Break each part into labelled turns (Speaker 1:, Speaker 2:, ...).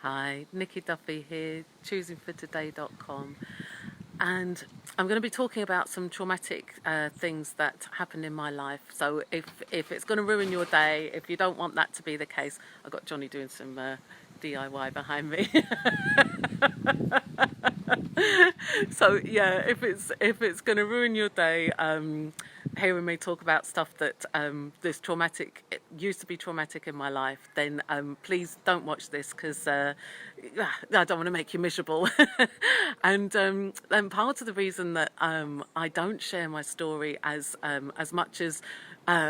Speaker 1: Hi, Nikki Duffy here, choosingfortoday.com, and I'm going to be talking about some traumatic things that happened in my life. So if it's going to ruin your day, if you don't want that to be the case, I've got Johnny doing some DIY behind me. So yeah, if it's going to ruin your day, hearing me talk about stuff that this traumatic it used to be traumatic in my life, then please don't watch this because I don't want to make you miserable. And part of the reason that I don't share my story as much as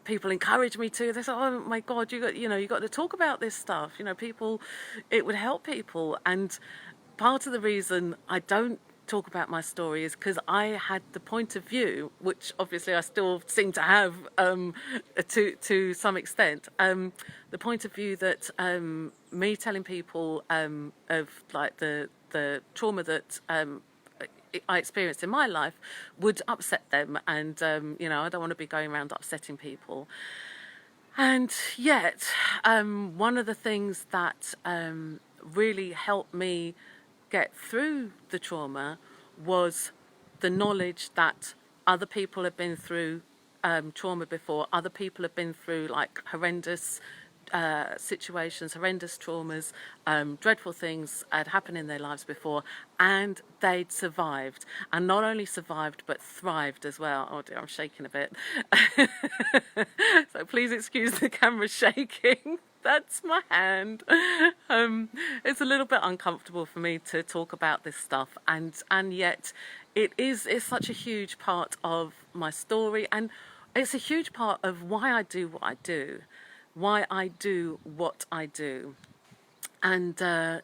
Speaker 1: people encourage me to, they say, "Oh my God, you got to talk about this stuff. People, it would help people." And part of the reason I don't talk about my story is because I had the point of view, which obviously I still seem to have to some extent, the point of view that me telling people of like the trauma that I experienced in my life would upset them, and I don't want to be going around upsetting people. And yet, one of the things that really helped me get through the trauma was the knowledge that other people have been through trauma before. Other people have been through like horrendous situations, horrendous traumas, dreadful things had happened in their lives before, and they'd survived. And not only survived, but thrived as well. Oh dear, I'm shaking a bit. So please excuse the camera shaking. That's my hand. It's a little bit uncomfortable for me to talk about this stuff, and yet it's such a huge part of my story, and it's a huge part of why I do what I do, why I do what I do. And the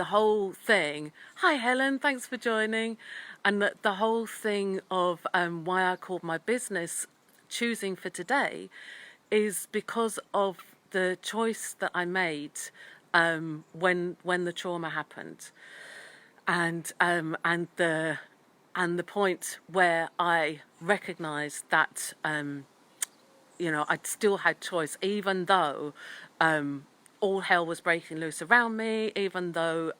Speaker 1: whole thing. Hi Helen, thanks for joining. And the whole thing of why I called my business Choosing for Today is because of the choice that I made when the trauma happened, and the point where I recognised that I still had choice, even though all hell was breaking loose around me, even though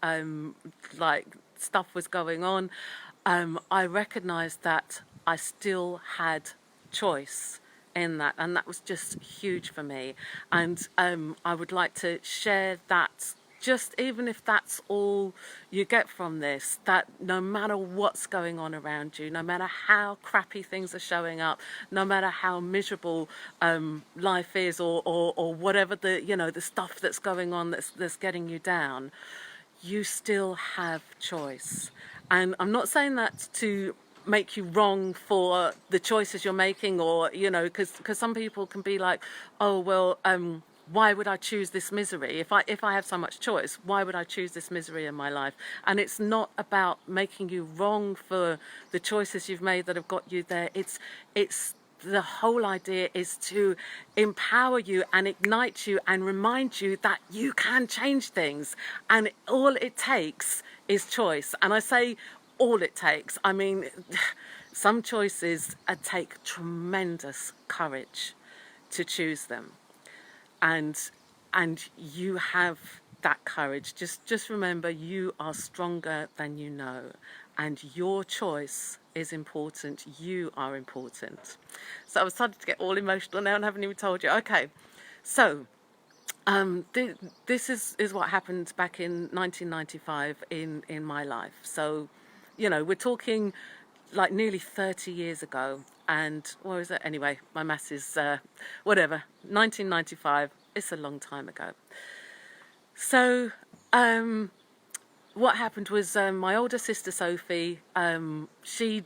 Speaker 1: like stuff was going on. I recognised that I still had choice in that, and that was just huge for me. And I would like to share that, just even if that's all you get from this, that no matter what's going on around you, no matter how crappy things are showing up, no matter how miserable life is, or whatever the stuff that's going on that's getting you down, you still have choice. And I'm not saying that to make you wrong for the choices you're making, or because some people can be like, oh well, why would I choose this misery if I have so much choice? Why would I choose this misery in my life? And it's not about making you wrong for the choices you've made that have got you there. It's the whole idea is to empower you and ignite you and remind you that you can change things, and all it takes is choice. And I say all it takes. I mean, some choices take tremendous courage to choose them, and you have that courage. Just remember, you are stronger than you know, and your choice is important. You are important. So I was starting to get all emotional now and haven't even told you. Okay, so this is what happened back in 1995 in my life. So we're talking like nearly 30 years ago. And what was it? Anyway, my maths is whatever. 1995. It's a long time ago. So what happened was my older sister Sophie, she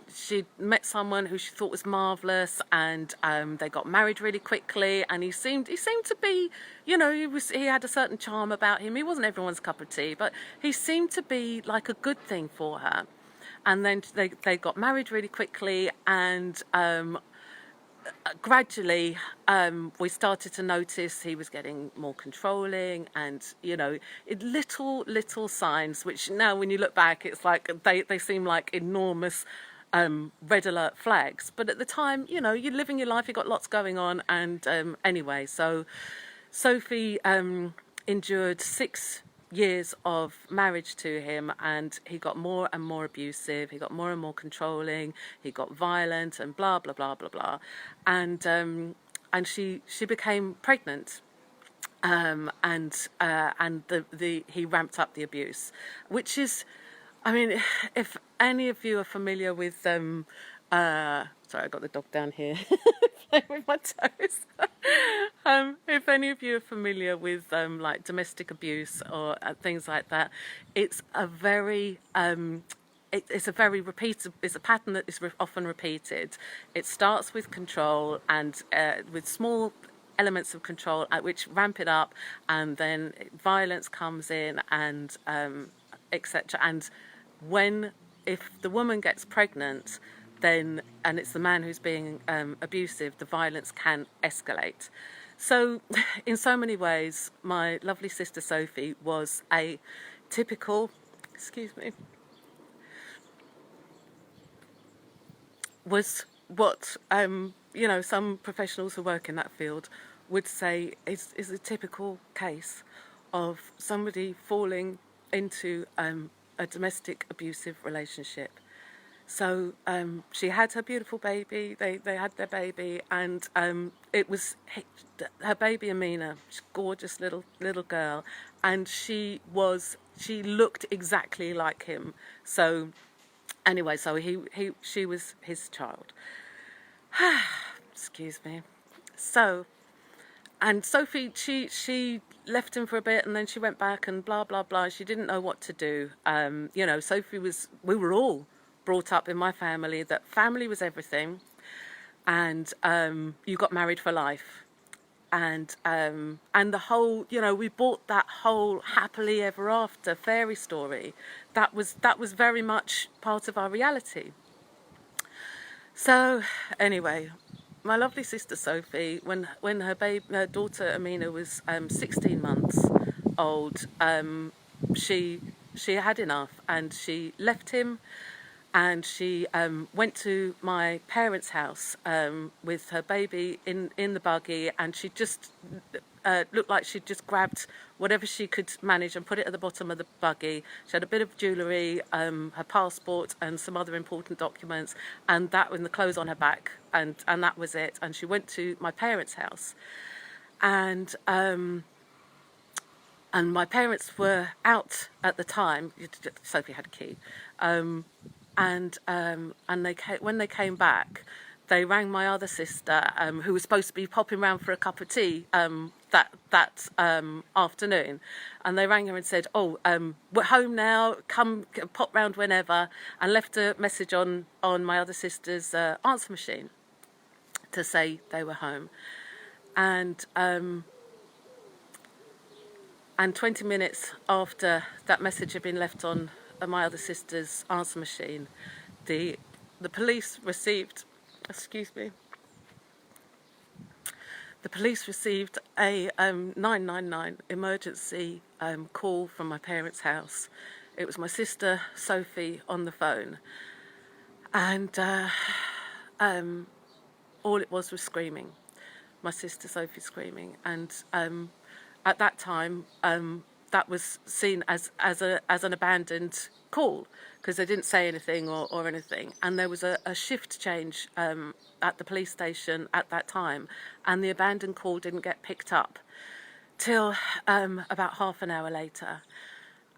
Speaker 1: met someone who she thought was marvelous, and they got married really quickly. And he seemed to be, he had a certain charm about him. He wasn't everyone's cup of tea, but he seemed to be like a good thing for her. And then they got married really quickly, and gradually we started to notice he was getting more controlling, and little signs which now when you look back, it's like they seem like enormous red alert flags, but at the time, you're living your life, you've got lots going on. And anyway, so Sophie endured 6 years of marriage to him, and he got more and more abusive, he got more and more controlling, he got violent, and blah blah blah blah blah. And she became pregnant, and the he ramped up the abuse, which is, I mean, if any of you are familiar with sorry, I got the dog down here playing with my toes. If any of you are familiar with like domestic abuse or things like that, it's a very it's a very repeated. It's a pattern that is often repeated. It starts with control and with small elements of control which ramp it up, and then violence comes in, and etc. And when, if the woman gets pregnant, then, and it's the man who's being abusive, the violence can escalate. So in so many ways, my lovely sister Sophie was a typical, excuse me, was what some professionals who work in that field would say is a typical case of somebody falling into a domestic abusive relationship. So she had her beautiful baby. They had their baby, and it was her baby Amina, gorgeous little girl, and she looked exactly like him. So anyway, so she was his child. Excuse me. So, and Sophie, she left him for a bit, and then she went back, and blah blah blah. She didn't know what to do. Sophie was. We were all brought up in my family that family was everything, and you got married for life, and the whole, we bought that whole happily ever after fairy story. That was very much part of our reality. So anyway, my lovely sister Sophie, when her daughter Amina was 16 months old, she had enough, and she left him, and she went to my parents' house with her baby in the buggy, and she just looked like she'd just grabbed whatever she could manage and put it at the bottom of the buggy. She had a bit of jewellery, her passport, and some other important documents, and the clothes on her back, and that was it. And she went to my parents' house, and my parents were out at the time. Sophie had a key. And when they came back, they rang my other sister, who was supposed to be popping round for a cup of tea that afternoon, and they rang her and said, "Oh, we're home now. Come, pop round whenever," and left a message on my other sister's answer machine to say they were home, and 20 minutes after that message had been left on my other sister's answer machine, the police received, the police received a 999 emergency call from my parents' house. It was my sister Sophie on the phone, and all it was screaming. My sister Sophie screaming, and at that time, that was seen as an abandoned call, because they didn't say anything or anything. And there was a shift change at the police station at that time, and the abandoned call didn't get picked up till about half an hour later.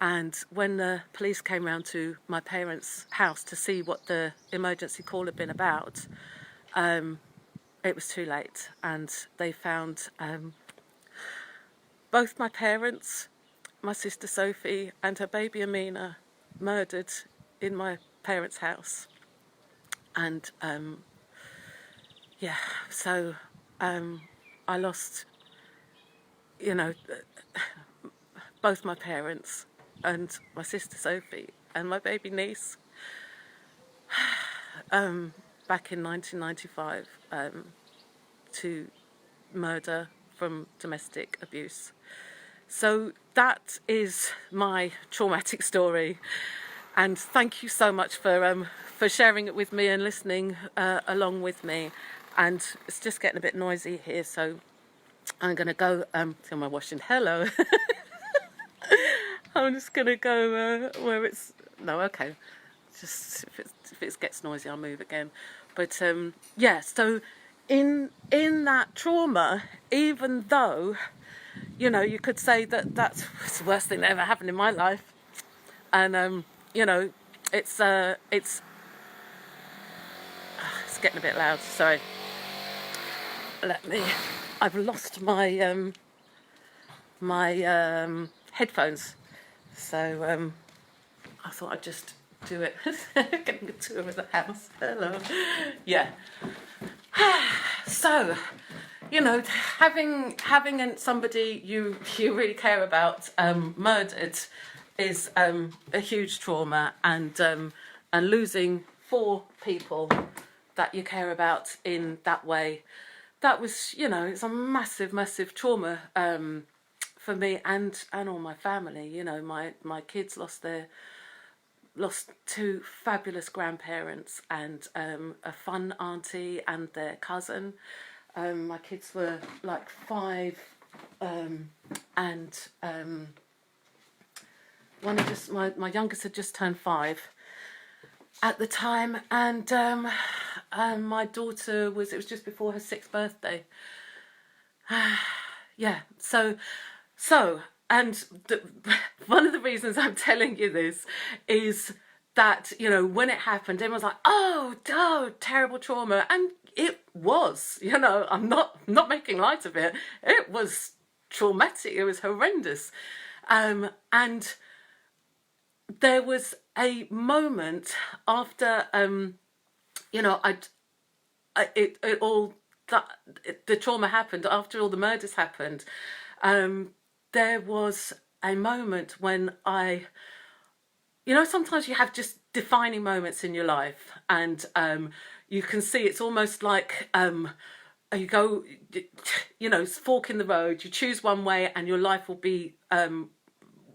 Speaker 1: And when the police came round to my parents' house to see what the emergency call had been about, it was too late, and they found both my parents, my sister Sophie, and her baby Amina murdered in my parents' house. And so I lost, both my parents and my sister Sophie and my baby niece back in 1995 to murder from domestic abuse. So that is my traumatic story, and thank you so much for sharing it with me and listening along with me. And it's just getting a bit noisy here, so I'm going to go to my washing. Hello. I'm just gonna go where it's no, okay. Just if it gets noisy, I'll move again. But yeah, so in that trauma, even though you could say that that's the worst thing that ever happened in my life, and it's it's getting a bit loud. Sorry, I've lost my headphones, so I thought I'd just do it. Getting a tour of the house. Hello. Yeah. So, having somebody you really care about murdered is a huge trauma, and losing 4 people that you care about in that way, that was it's a massive trauma for me and all my family. My kids lost 2 fabulous grandparents and a fun auntie and their cousin. My kids were like 5, and one had just my youngest had just turned 5 at the time, and my daughter it was just before her 6th birthday. Yeah, so and one of the reasons I'm telling you this is that when it happened, everyone was like, oh, terrible trauma, and it was. I'm not making light of it. It was traumatic. It was horrendous, and there was a moment after the trauma happened, after all the murders happened. There was a moment when sometimes you have just defining moments in your life, and you can see it's almost like you go, it's fork in the road. You choose one way, and your life will be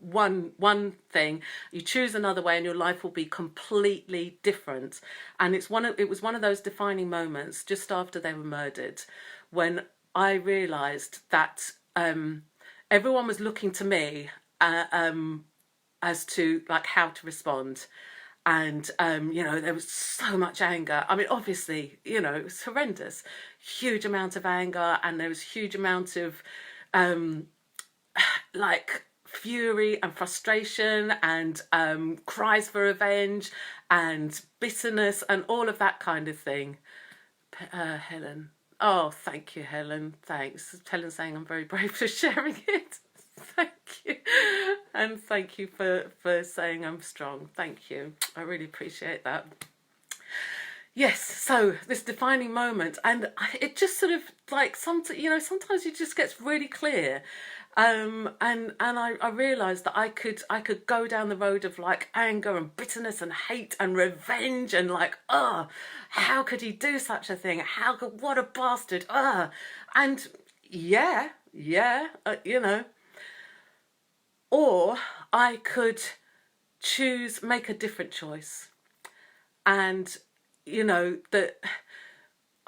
Speaker 1: one thing. You choose another way, and your life will be completely different. And it was one of those defining moments just after they were murdered, when I realised that everyone was looking to me as to like how to respond. And there was so much anger. I mean, obviously, it was horrendous, huge amount of anger, and there was huge amount of like fury and frustration, and cries for revenge and bitterness and all of that kind of thing. Helen. Oh, thank you, Helen. Thanks. Helen's saying I'm very brave for sharing it. Thank you. And thank you for saying I'm strong. Thank you. I really appreciate that. Yes, so this defining moment, and it just sort of like sometimes it just gets really clear. And I realised that I could go down the road of like anger and bitterness and hate and revenge, and like, how could he do such a thing? What a bastard! And yeah, or I could make a different choice, and that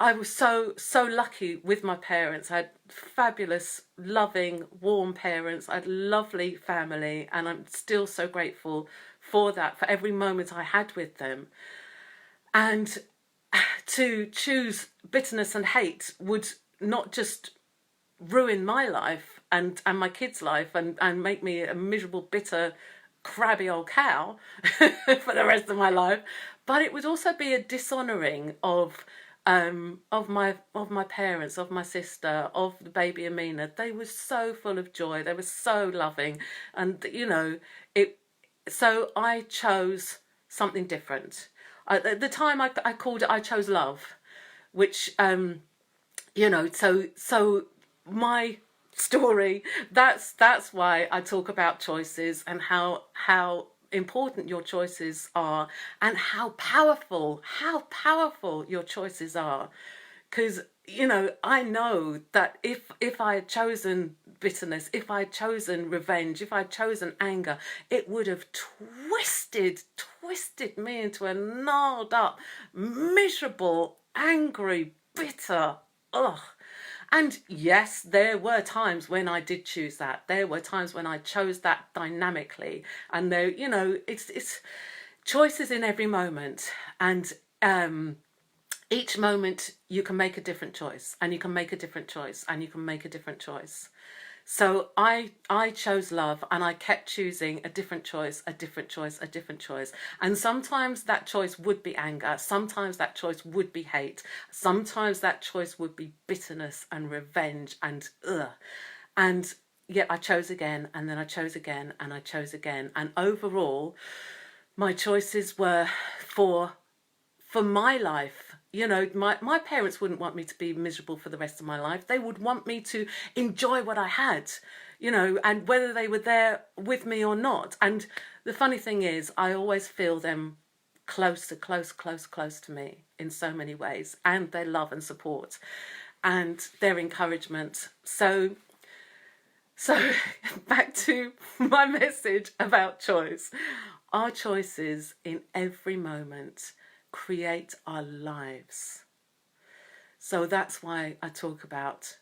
Speaker 1: I was so lucky with my parents. I had fabulous, loving, warm parents. I had lovely family, and I'm still so grateful for that, for every moment I had with them. And to choose bitterness and hate would not just ruin my life and my kids' life and make me a miserable, bitter, crabby old cow for the rest of my life, but it would also be a dishonouring of my parents, of my sister, of the baby Amina. They were so full of joy. They were so loving, and so I chose something different. At the time, I called it, I chose love, which so my story, that's why I talk about choices, and how important your choices are, and how powerful your choices are. Because I know that if I had chosen bitterness, if I had chosen revenge, if I had chosen anger, it would have twisted me into a gnarled up, miserable, angry, bitter, And yes, there were times when I did choose that. There were times when I chose that dynamically. And there, you know, it's choices in every moment. And each moment you can make a different choice, and you can make a different choice, and you can make a different choice. So I chose love, and I kept choosing a different choice, a different choice, a different choice. And sometimes that choice would be anger. Sometimes that choice would be hate. Sometimes that choice would be bitterness and revenge and ugh. And yet I chose again, and then I chose again, and I chose again. And overall, my choices were for my life. You know, my parents wouldn't want me to be miserable for the rest of my life. They would want me to enjoy what I had, you know, and whether they were there with me or not. And the funny thing is, I always feel them close to me in so many ways, and their love and support and their encouragement. So back to my message about choice. Our choices in every moment create our lives. So that's why I talk about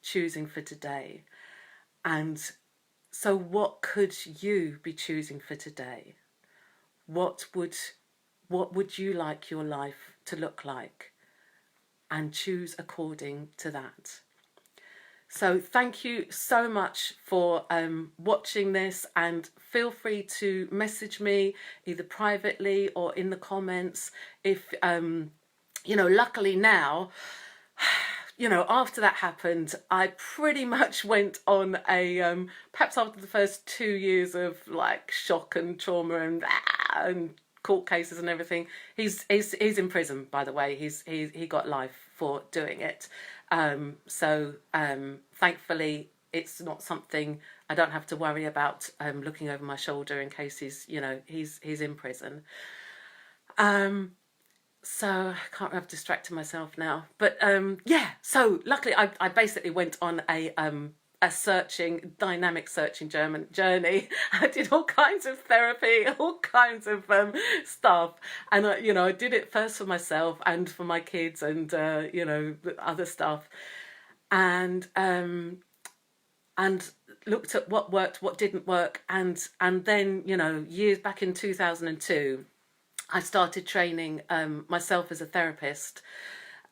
Speaker 1: choosing for today. And so what could you be choosing for today? What would you like your life to look like? And choose according to that. So thank you so much for watching this, and feel free to message me either privately or in the comments if, you know, luckily now, you know, after that happened, I pretty much went on a, perhaps after the first 2 years of like shock and trauma and court cases and everything. He's in prison, by the way. He got life for doing it. So thankfully it's not something I don't have to worry about looking over my shoulder in case he's in prison. So I can't, I've distracted myself now, but yeah, so luckily I basically went on a dynamic searching German journey. I did all kinds of therapy, all kinds of stuff, and I did it first for myself and for my kids, and other stuff, and looked at what worked, what didn't work, and then years back in 2002, I started training myself as a therapist,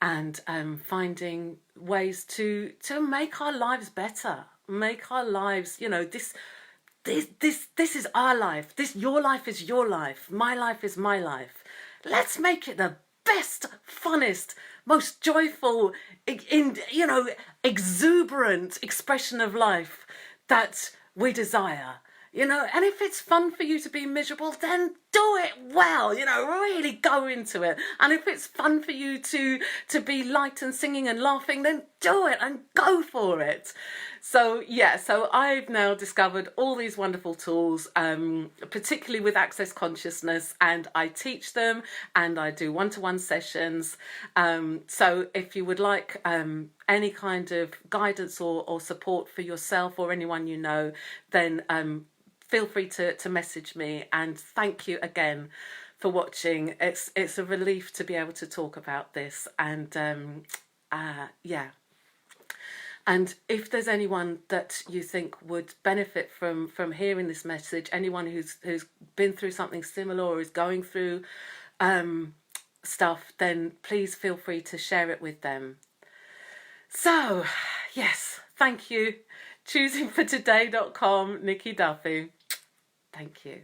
Speaker 1: and finding ways to make our lives better, make our lives, this is our life. Your life is your life. My life is my life. Let's make it the best, funnest, most joyful, exuberant expression of life that we desire. And if it's fun for you to be miserable, then do it well, really go into it. And if it's fun for you to be light and singing and laughing, then do it and go for it. So yeah, so I've now discovered all these wonderful tools, particularly with Access Consciousness, and I teach them and I do one-to-one sessions. So if you would like any kind of guidance or support for yourself or anyone you know, then feel free to message me. And thank you again for watching. It's a relief to be able to talk about this, and yeah. And if there's anyone that you think would benefit from hearing this message, anyone who's been through something similar or is going through stuff, then please feel free to share it with them. So yes, thank you. Choosingfortoday.com, Nikki Duffy. Thank you.